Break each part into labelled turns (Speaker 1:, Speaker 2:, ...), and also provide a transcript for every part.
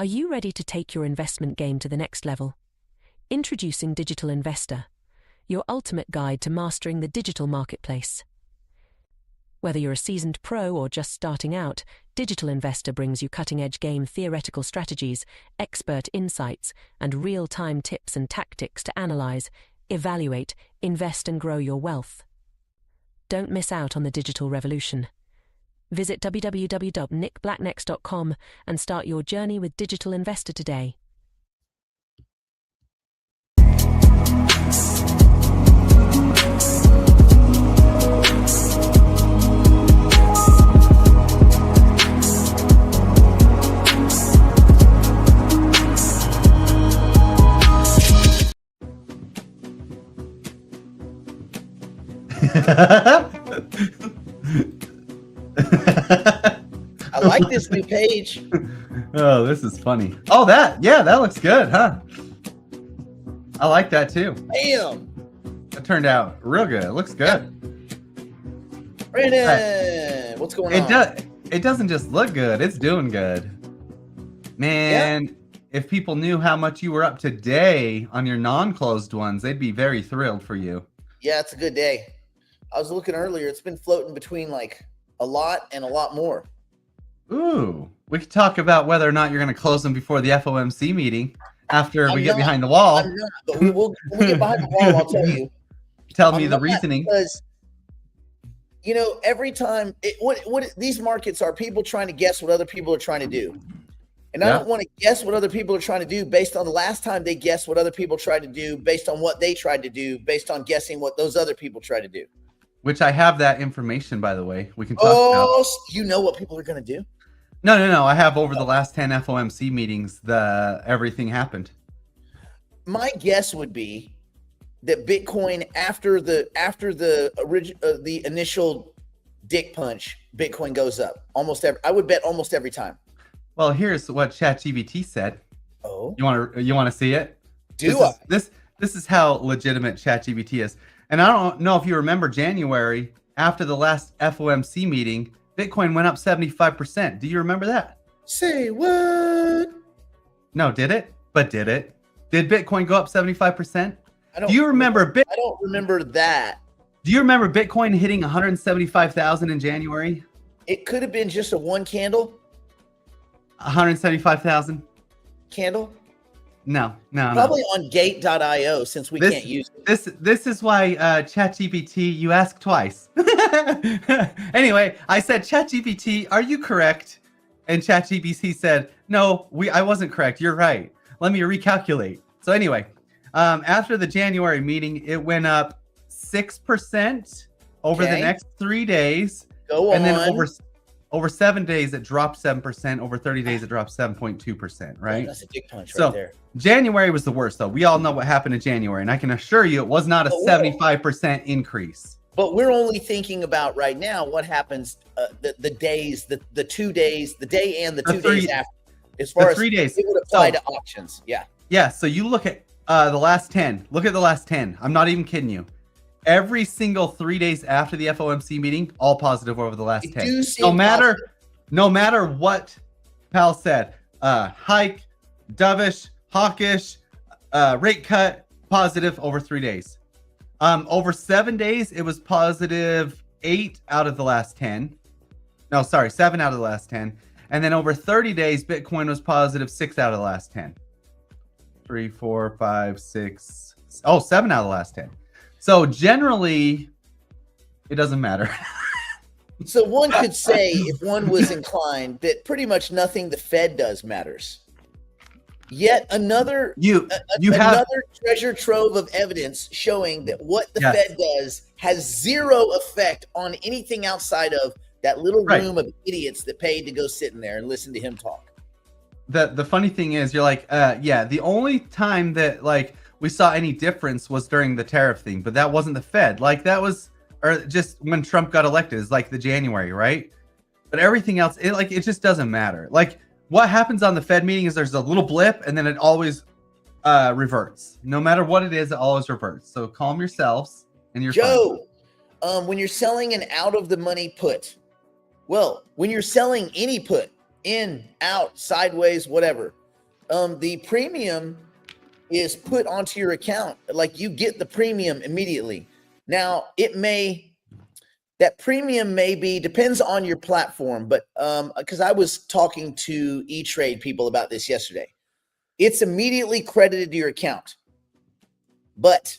Speaker 1: Are you ready to take your investment game to the next level? Introducing Digital Investor, your ultimate guide to mastering the digital marketplace. Whether you're a seasoned pro or just starting out, Digital Investor brings you cutting-edge game theoretical strategies, expert insights, and real-time tips and tactics to analyze, evaluate, invest, and grow your wealth. Don't miss out on the digital revolution. Visit www.nickblacknex.com and start your journey with Digital Investor today.
Speaker 2: I like this new page.
Speaker 3: Oh, this is funny. Oh, that looks good, huh? I like that too.
Speaker 2: Bam!
Speaker 3: It turned out real good. It looks good.
Speaker 2: Brandon, what's going on?
Speaker 3: It doesn't just look good, it's doing good. Man, if people knew how much you were up today on your non-closed ones, they'd be very thrilled for you.
Speaker 2: Yeah, it's a good day. I was looking earlier. It's been floating between like a lot and a lot more.
Speaker 3: Ooh, we could talk about whether or not you're going to close them before the FOMC meeting after we get behind the wall.
Speaker 2: I'm not, but when we get behind the wall, I'll tell you.
Speaker 3: Tell me the reasoning.
Speaker 2: Because, every time, what these markets are people trying to guess what other people are trying to do. And I don't want to guess what other people are trying to do based on the last time they guessed what other people tried to do, based on what they tried to do, based on guessing what those other people tried to do.
Speaker 3: Which I have that information, by the way. We can talk about.
Speaker 2: You know what people are going to do?
Speaker 3: No. I have over the last 10 FOMC meetings, everything happened.
Speaker 2: My guess would be that Bitcoin, after the initial dick punch, Bitcoin goes up I would bet almost every time. Well,
Speaker 3: here's what ChatGPT said.
Speaker 2: Oh,
Speaker 3: you want to see it? This is how legitimate ChatGPT is. And I don't know if you remember January, after the last FOMC meeting, Bitcoin went up 75%. Do you remember that?
Speaker 2: Say what?
Speaker 3: No, did it? But did it? Did Bitcoin go up 75%? Do you remember?
Speaker 2: I don't remember that.
Speaker 3: Do you remember Bitcoin hitting 175,000 in January?
Speaker 2: It could have been just a one candle.
Speaker 3: 175,000
Speaker 2: candle?
Speaker 3: No.
Speaker 2: Probably on gate.io, since we can't use it.
Speaker 3: This is why ChatGPT, you ask twice. Anyway, I said, ChatGPT, are you correct? And ChatGPT said, no, I wasn't correct. You're right. Let me recalculate. So anyway, after the January meeting, it went up 6% over the next 3 days.
Speaker 2: Go on.
Speaker 3: And then over 7 days, it dropped 7%. Over 30 days, it dropped 7.2%, right?
Speaker 2: That's a dick punch
Speaker 3: right
Speaker 2: there.
Speaker 3: January was the worst, though. We all know what happened in January, and I can assure you it was not a 75% increase.
Speaker 2: But we're only thinking about right now what happens the days, the 2 days, the day and the 2 days after. As far as
Speaker 3: 3 days.
Speaker 2: It would apply to auctions. Yeah.
Speaker 3: Yeah, so you look at the last 10. Look at the last 10. I'm not even kidding you. Every single 3 days after the FOMC meeting, all positive over the last 10. No matter what Powell said, hike, dovish, hawkish, rate cut, positive over 3 days. Over 7 days, it was positive 8 out of the last 10. No, sorry, 7 out of the last 10. And then over 30 days, Bitcoin was positive 6 out of the last 10. 3, 4, 5, 6. 7 out of the last 10. So generally, it doesn't matter.
Speaker 2: So one could say, if one was inclined, that pretty much nothing the Fed does matters. Yet another treasure trove of evidence showing that what the Fed does has zero effect on anything outside of that little room of idiots that paid to go sit in there and listen to him talk.
Speaker 3: The funny thing is, you're like, the only time that we saw any difference was during the tariff thing, but that wasn't the Fed. That was, or just when Trump got elected, is the January, right? But everything else, it just doesn't matter. What happens on the Fed meeting is there's a little blip and then it always reverts. No matter what it is, it always reverts. So calm yourselves and you're
Speaker 2: Joe, when you're selling an out of the money put, when you're selling any put, in, out, sideways, whatever, the premium is put onto your account. Like you get the premium immediately. Now that premium may be, depends on your platform, but because I was talking to E-Trade people about this yesterday. It's immediately credited to your account, but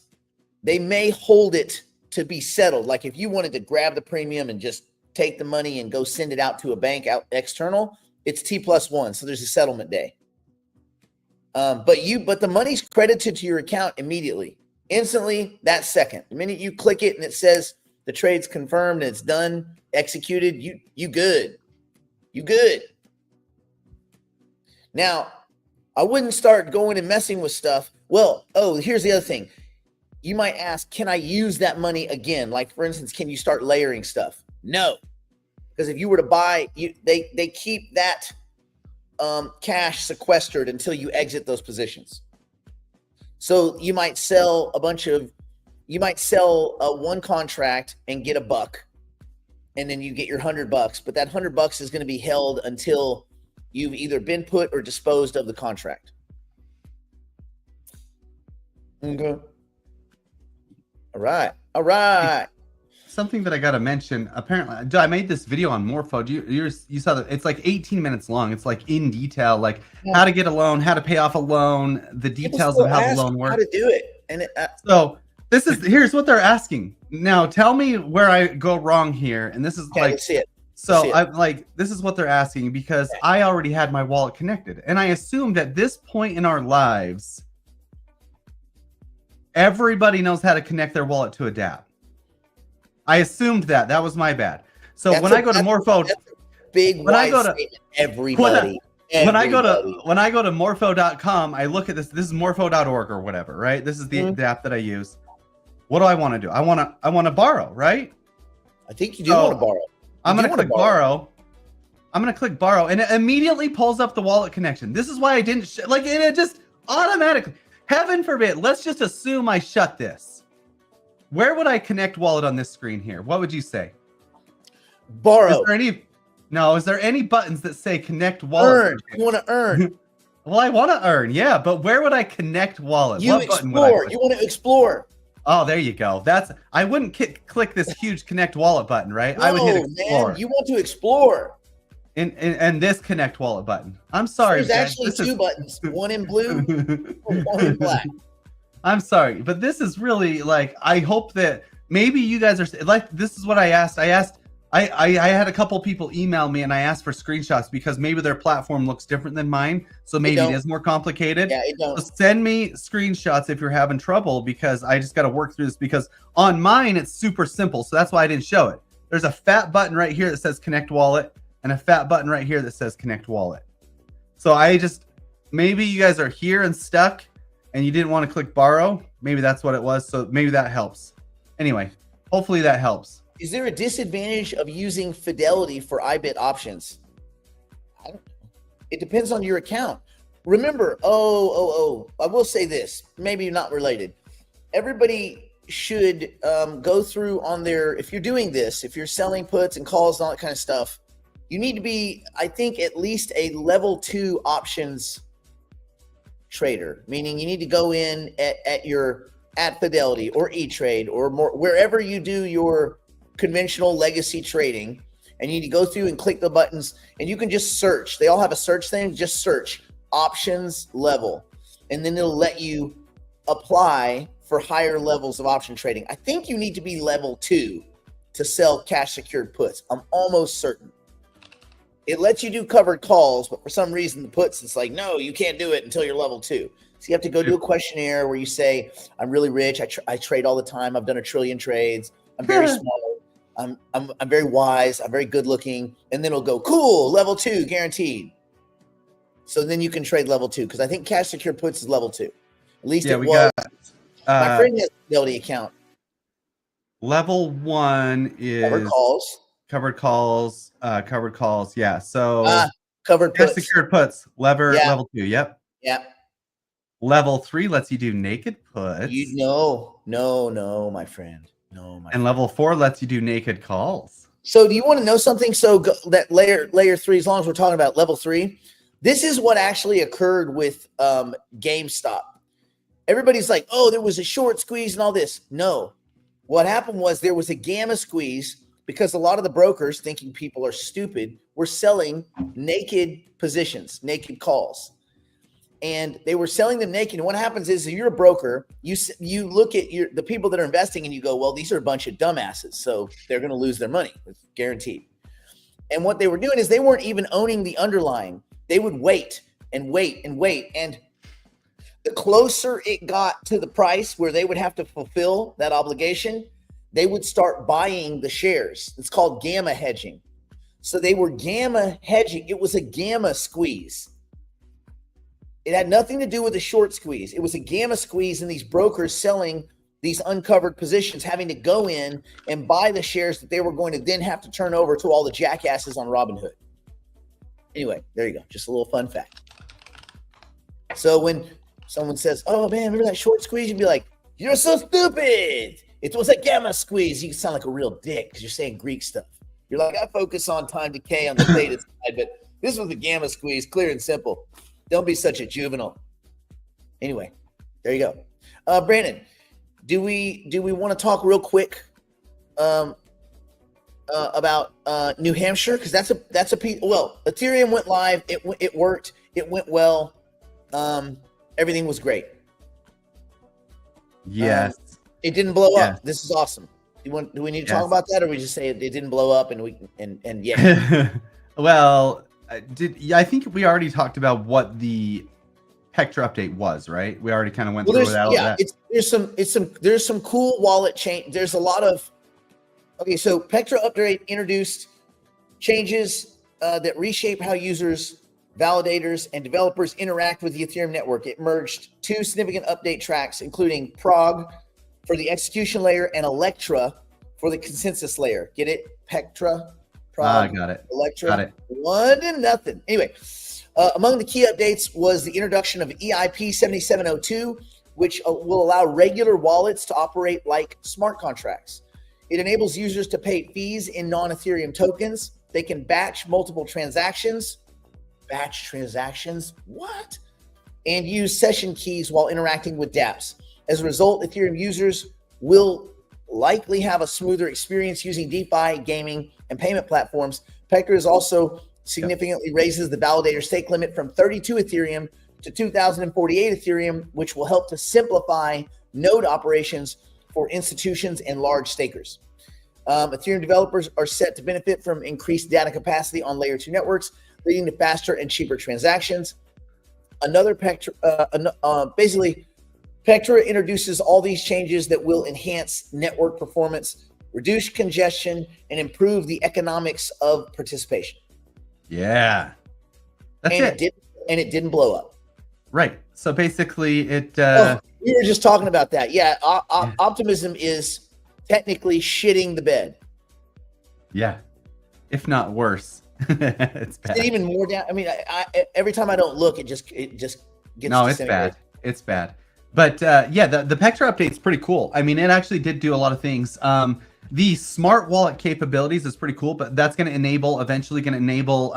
Speaker 2: they may hold it to be settled. Like if you wanted to grab the premium and just take the money and go send it out to a bank out external, it's T+1. So there's a settlement day. But the money's credited to your account immediately, instantly, that second. The minute you click it and it says the trade's confirmed and it's done, executed, you good. You good. Now, I wouldn't start going and messing with stuff. Well, here's the other thing. You might ask, can I use that money again? Like, for instance, can you start layering stuff? No. Because if you were to buy, they keep that cash sequestered until you exit those positions. So you might sell one contract and get $1, and then you get your $100, but that $100 is going to be held until you've either been put or disposed of the contract. Okay. All right.
Speaker 3: Something that I got to mention. Apparently, I made this video on Morpho. You saw that it's like 18 minutes long. It's like in detail, like how to get a loan, how to pay off a loan, the details of how the loan works.
Speaker 2: How to do it. And
Speaker 3: so here's what they're asking. Now tell me where I go wrong here. And this is
Speaker 2: let's see it.
Speaker 3: So I'm like, this is what they're asking because I already had my wallet connected. And I assumed at this point in our lives, everybody knows how to connect their wallet to a dApp. I assumed that. That was my bad. So when I go to Morpho,
Speaker 2: when I go
Speaker 3: to morpho.com, I look at this. This is morpho.org or whatever, right? This is the app that I use. What do I want to do? I want to borrow, right?
Speaker 2: I think you do want to borrow.
Speaker 3: I'm going to click borrow. I'm going to click borrow, and it immediately pulls up the wallet connection. This is why I didn't and it just automatically. Heaven forbid. Let's just assume I shut this. Where would I connect wallet on this screen here? What would you say?
Speaker 2: Borrow.
Speaker 3: Is there any buttons that say connect wallet?
Speaker 2: Earn. You want to earn.
Speaker 3: Well, I want to earn, yeah, but where would I connect wallet?
Speaker 2: You explore. You want to explore.
Speaker 3: Oh, there you go. I wouldn't click this huge connect wallet button, right?
Speaker 2: No,
Speaker 3: I would hit explore.
Speaker 2: Man, you want to explore.
Speaker 3: And this connect wallet button. I'm sorry.
Speaker 2: There's actually two buttons, one in blue, one in black.
Speaker 3: I'm sorry, but this is really like, I hope that maybe you guys are like, this is what I asked. I had a couple people email me and I asked for screenshots because maybe their platform looks different than mine. So maybe it is more complicated.
Speaker 2: Yeah, it don't.
Speaker 3: So send me screenshots if you're having trouble because I just got to work through this because on mine, it's super simple. So that's why I didn't show it. There's a fat button right here that says connect wallet and a fat button right here that says connect wallet. So maybe you guys are here and stuck and you didn't want to click borrow. Maybe that's what it was. So maybe that helps. Anyway, hopefully that helps.
Speaker 2: Is there a disadvantage of using Fidelity for IBIT options? I don't know. It depends on your account. Remember, I will say this, maybe not related. Everybody should go through on if you're doing this, if you're selling puts and calls and all that kind of stuff, you need to be, I think, at least a level 2 options trader, meaning you need to go in at Fidelity or E-Trade or more, wherever you do your conventional legacy trading, and you need to go through and click the buttons, and you can just search. They all have a search thing. Just search options level, and then it'll let you apply for higher levels of option trading. I think you need to be level 2 to sell cash secured puts. I'm almost certain. It lets you do covered calls, but for some reason the puts, it's like, no, you can't do it until you're level 2. So you have to go do a questionnaire where you say, I'm really rich. I trade all the time. I've done 1 trillion trades. I'm very smart. I'm very wise. I'm very good looking. And then it'll go, cool, level 2 guaranteed. So then you can trade level 2 because I think cash secure puts is level 2. At least it was. My friend has a Fidelity account.
Speaker 3: Level 1 is covered calls. Yeah. So
Speaker 2: covered puts.
Speaker 3: Secured puts. Level 2. Yep.
Speaker 2: Yeah.
Speaker 3: Level 3 lets you do naked puts.
Speaker 2: No, my friend.
Speaker 3: And level 4 lets you do naked calls.
Speaker 2: So do you want to know something? So that layer 3, as long as we're talking about level 3, This is what actually occurred with GameStop. Everybody's like, oh, there was a short squeeze and all this. No. What happened was there was a gamma squeeze because a lot of the brokers, thinking people are stupid, were selling naked positions, naked calls. And they were selling them naked. And what happens is, if you're a broker, you look at the people that are investing and you go, well, these are a bunch of dumbasses, so they're going to lose their money. It's guaranteed. And what they were doing is they weren't even owning the underlying. They would wait and wait and wait. And the closer it got to the price where they would have to fulfill that obligation, they would start buying the shares. It's called gamma hedging. So they were gamma hedging. It was a gamma squeeze. It had nothing to do with a short squeeze. It was a gamma squeeze, and these brokers selling these uncovered positions, having to go in and buy the shares that they were going to then have to turn over to all the jackasses on Robinhood. Anyway, there you go. Just a little fun fact. So when someone says, oh man, remember that short squeeze? You'd be like, you're so stupid. It was a gamma squeeze. You can sound like a real dick because you're saying Greek stuff. You're like, I focus on time decay on the theta side, but this was a gamma squeeze, clear and simple. Don't be such a juvenile. Anyway, there you go. Brandon, do we want to talk real quick about New Hampshire? Because that's a piece. Well, Ethereum went live. It worked. It went well. Everything was great.
Speaker 3: Yes.
Speaker 2: It didn't blow up. This is awesome. Do we need to talk about that, or we just say it didn't blow up and yeah?
Speaker 3: Well, I think we already talked about what the Pectra update was, right? We already kind of went through that.
Speaker 2: Yeah, there's some cool wallet change. There's a lot of so Pectra update introduced changes that reshape how users, validators, and developers interact with the Ethereum network. It merged two significant update tracks, including Prog for the execution layer and Electra for the consensus layer. Get it? Pectra, Prog,
Speaker 3: got it.
Speaker 2: Electra.
Speaker 3: Got it.
Speaker 2: 1-0. Anyway, among the key updates was the introduction of EIP 7702, which will allow regular wallets to operate like smart contracts. It enables users to pay fees in non-Ethereum tokens. They can batch multiple transactions. Batch transactions? What? And use session keys while interacting with dApps. As a result, Ethereum users will likely have a smoother experience using DeFi, gaming, and payment platforms. Pectra is also significantly raises the validator stake limit from 32 Ethereum to 2,048 Ethereum, which will help to simplify node operations for institutions and large stakers. Ethereum developers are set to benefit from increased data capacity on layer 2 networks, leading to faster and cheaper transactions. Basically, Pectra introduces all these changes that will enhance network performance, reduce congestion, and improve the economics of participation.
Speaker 3: Yeah. That's it.
Speaker 2: It didn't blow up.
Speaker 3: Right. So basically it...
Speaker 2: we were just talking about that. Yeah. Optimism is technically shitting the bed.
Speaker 3: Yeah. If not worse. It's bad.
Speaker 2: It's even more down. I mean, I every time I don't look, it just gets...
Speaker 3: No, it's bad. It's bad. But yeah, the Pectra update is pretty cool. I mean, it actually did do a lot of things. The smart wallet capabilities is pretty cool, but that's going to eventually enable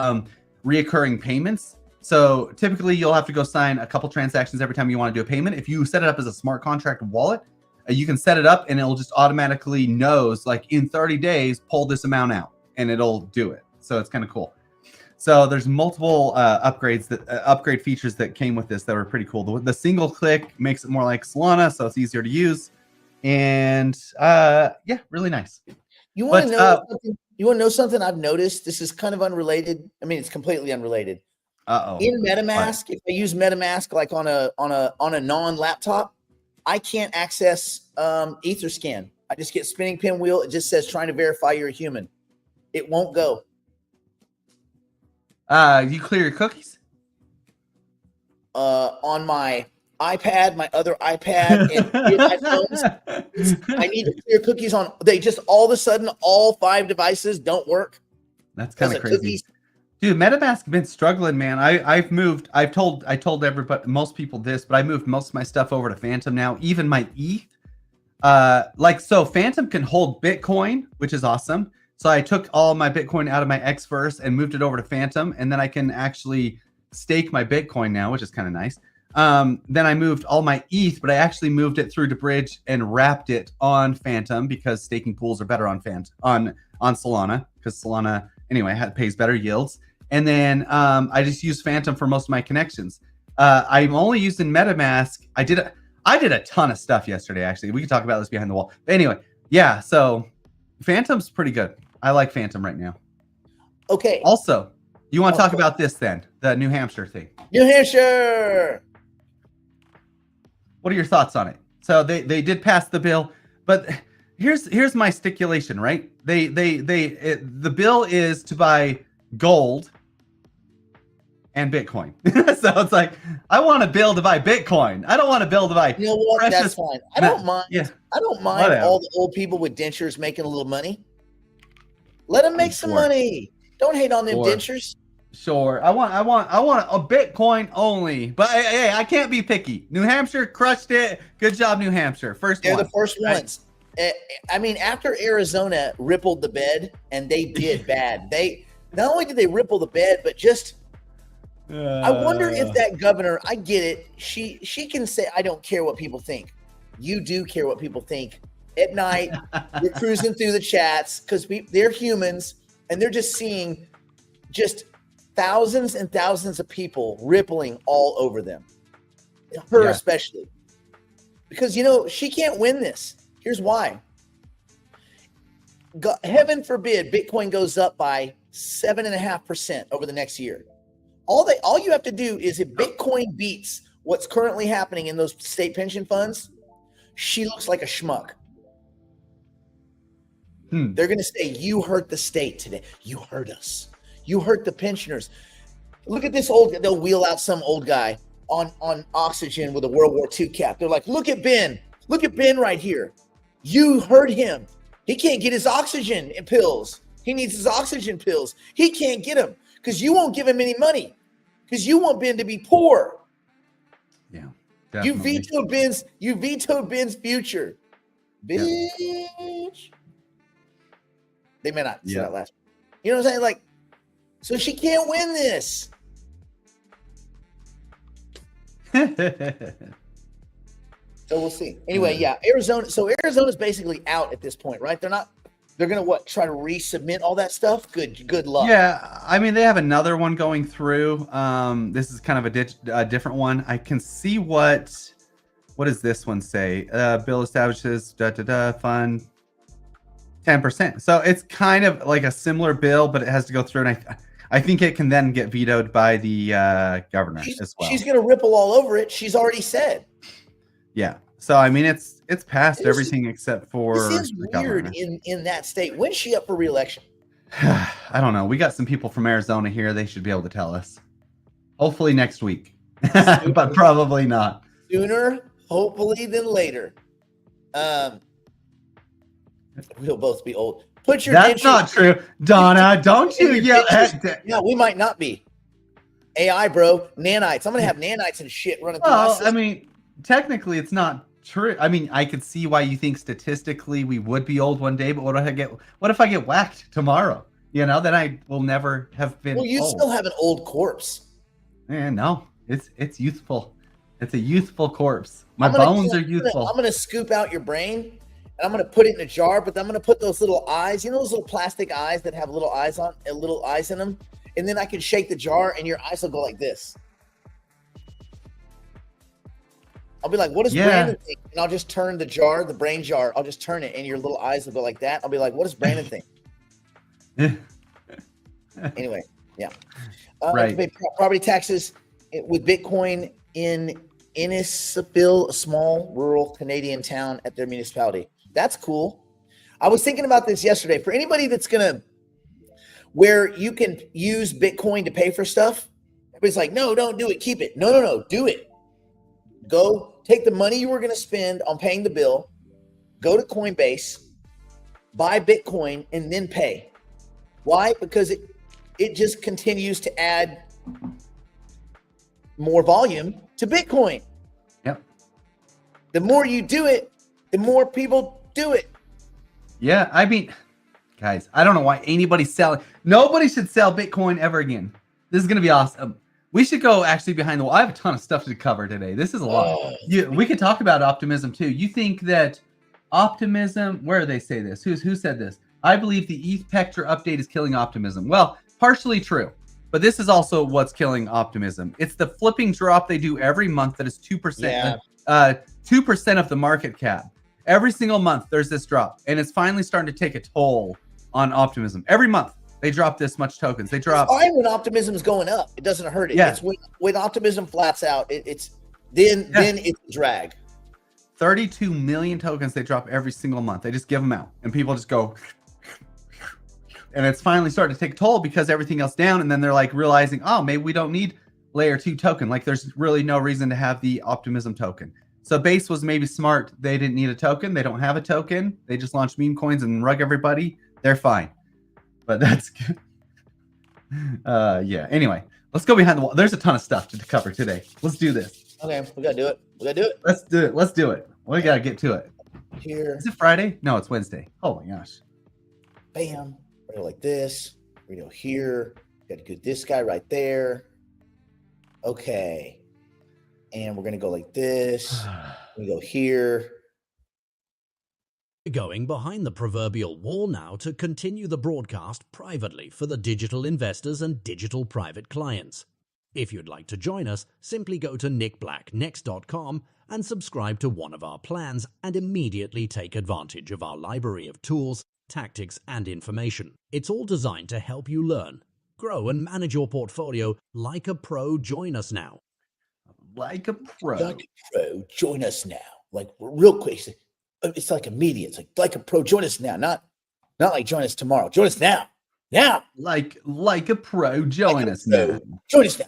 Speaker 3: reoccurring payments. So typically you'll have to go sign a couple transactions every time you want to do a payment. If you set it up as a smart contract wallet, you can set it up and it'll just automatically knows like in 30 days, pull this amount out and it'll do it. So it's kind of cool. So there's multiple upgrade features that came with this that were pretty cool. The single click makes it more like Solana, so it's easier to use. And yeah, really nice.
Speaker 2: You want to know something? You want to know something I've noticed? This is kind of unrelated. I mean, it's completely unrelated. In MetaMask, if I use MetaMask like on a non-laptop, I can't access Etherscan. I just get spinning pinwheel. It just says trying to verify you're a human. It won't go.
Speaker 3: You clear your cookies?
Speaker 2: On my iPad, my other iPad, and my phones. I need to clear cookies on. They just all of a sudden, all 5 devices don't work.
Speaker 3: That's kind of crazy. Cookies. Dude, MetaMask been struggling, man. I've moved. I told everybody, most people this, but I moved most of my stuff over to Phantom now. Even my ETH. So Phantom can hold Bitcoin, which is awesome. So I took all my Bitcoin out of my X first and moved it over to Phantom, and then I can actually stake my Bitcoin now, which is kind of nice. Then I moved all my ETH, but I actually moved it through to Bridge and wrapped it on Phantom because staking pools are better on Solana, because Solana anyway pays better yields. And then I just use Phantom for most of my connections. I'm only using MetaMask. I did a ton of stuff yesterday. Actually, we can talk about this behind the wall. But anyway, yeah. So Phantom's pretty good. I like Phantom right now.
Speaker 2: Okay.
Speaker 3: Also, you want to talk about this then, the New Hampshire thing?
Speaker 2: New Hampshire.
Speaker 3: What are your thoughts on it? So they did pass the bill, but here's my stipulation, right? The bill is to buy gold and Bitcoin. So it's like, I want a bill to buy Bitcoin. I don't want a bill to buy.
Speaker 2: You know what?
Speaker 3: Precious.
Speaker 2: That's fine. I don't mind.
Speaker 3: Yeah.
Speaker 2: I don't mind
Speaker 3: Whatever.
Speaker 2: all the old people with dentures making a little money. Let them make some money. Don't hate on them dentures.
Speaker 3: Sure. I want a Bitcoin only. But hey, I can't be picky. New Hampshire crushed it. Good job, New Hampshire. They're
Speaker 2: the first ones. I mean, after Arizona rippled the bed, and they did bad. They not only did they ripple the bed, but just I wonder if that governor, I get it. She can say, I don't care what people think. You do care what people think. At night, you're cruising through the chats because they're humans, and they're just seeing just thousands and thousands of people rippling all over them. Her especially. Because, she can't win this. Here's why. Heaven forbid Bitcoin goes up by 7.5% over the next year. All you have to do is, if Bitcoin beats what's currently happening in those state pension funds, she looks like a schmuck. They're going to say, you hurt the state today. You hurt us. You hurt the pensioners. Look at this they'll wheel out some old guy on oxygen with a World War II cap. They're like, look at Ben. Look at Ben right here. You hurt him. He can't get his oxygen pills. He needs his oxygen pills. He can't get them because you won't give him any money because you want Ben to be poor.
Speaker 3: Yeah, definitely.
Speaker 2: You vetoed Ben's future. Bitch. Yep. They may not say that last. You know what I'm saying? Like, so she can't win this. So we'll see. Anyway, Arizona. So Arizona's basically out at this point, right? They're gonna try to resubmit all that stuff. Good luck.
Speaker 3: Yeah, I mean, they have another one going through. This is kind of a different one. I can see what does this one say? Bill establishes fund 10%. So it's kind of like a similar bill, but it has to go through, and I think it can then get vetoed by the governor as well.
Speaker 2: She's gonna ripple all over it. She's already said.
Speaker 3: Yeah. So I mean, it's passed everything except for.
Speaker 2: This is weird in that state. When's she up for re-election?
Speaker 3: I don't know. We got some people from Arizona here. They should be able to tell us. Hopefully next week, but probably not.
Speaker 2: Sooner, hopefully, than later. We'll both be old.
Speaker 3: That's not true, Donna. Don't you yell at.
Speaker 2: No, we might not be. AI, bro. Nanites. I'm gonna have nanites and shit running through my system.
Speaker 3: I mean, technically, it's not true. I mean, I could see why you think statistically we would be old one day, but what if I get whacked tomorrow? Then I will never have been.
Speaker 2: Well, you
Speaker 3: old.
Speaker 2: still have an old corpse.
Speaker 3: No, it's youthful. It's a youthful corpse. My bones are youthful.
Speaker 2: I'm gonna scoop out your brain, and I'm gonna put it in a jar. But I'm gonna put those little eyes. You know those little plastic eyes that have little eyes in them, and then I can shake the jar, and your eyes will go like this. I'll be like, what does Brandon think? And I'll just turn the brain jar. I'll just turn it, and your little eyes will go like that. I'll be like, what does Brandon think? Anyway, yeah.
Speaker 3: Right.
Speaker 2: Pay property taxes with Bitcoin in Innisfil, a small rural Canadian town at their municipality. That's cool. I was thinking about this yesterday. For anybody that's where you can use Bitcoin to pay for stuff, everybody's like, no, don't do it. Keep it. No, do it. Go take the money you were going to spend on paying the bill, go to Coinbase, buy Bitcoin, and then pay. Why? Because it just continues to add more volume to Bitcoin.
Speaker 3: Yep.
Speaker 2: The more you do it, the more people do it.
Speaker 3: Yeah, I mean, guys, I don't know why anybody's selling. Nobody should sell Bitcoin ever again. This is going to be awesome. We should go actually behind the wall. I have a ton of stuff to cover today. This is a lot. We could talk about optimism too. You think that optimism, where do they say this? Who said this? I believe the ETH Pectra update is killing optimism. Well, partially true, but this is also what's killing optimism. It's the flipping drop they do every month that is 2%, 2% of the market cap. Every single month there's this drop, and it's finally starting to take a toll on optimism. Every month they drop this much tokens. They drop.
Speaker 2: It's fine when optimism is going up. It doesn't hurt it. Yeah. It's when optimism flats out, then it's a drag.
Speaker 3: 32 million tokens they drop every single month. They just give them out, and people just go. And it's finally starting to take a toll because everything else down, and then they're like realizing, oh, maybe we don't need layer 2 token. Like there's really no reason to have the optimism token. So Base was maybe smart. They didn't need a token. They don't have a token. They just launched meme coins and rug everybody. They're fine. But that's good. Yeah. Anyway, let's go behind the wall. There's a ton of stuff to cover today. Let's do this.
Speaker 2: Okay, we gotta do it.
Speaker 3: Let's do it. Let's do it. We gotta get to it.
Speaker 2: Here.
Speaker 3: Is it Friday? No, it's Wednesday. Oh my gosh.
Speaker 2: Bam. We're gonna go like this. We're gonna go here. Got to get this guy right there. Okay. And we're gonna go like this. We go here.
Speaker 4: Going behind the proverbial wall now to continue the broadcast privately for the digital investors and digital private clients. If you'd like to join us, simply go to nickblacknext.com and subscribe to one of our plans and immediately take advantage of our library of tools, tactics, and information. It's all designed to help you learn, grow, and manage your portfolio like a pro. Join us now.
Speaker 3: Like a pro.
Speaker 2: Like a pro. Join us now. Like real quick. It's like immediate. It's like a pro. Join us now. Not like join us tomorrow. Join us now. Now.
Speaker 3: Like a pro. Join us now.
Speaker 2: Join us now.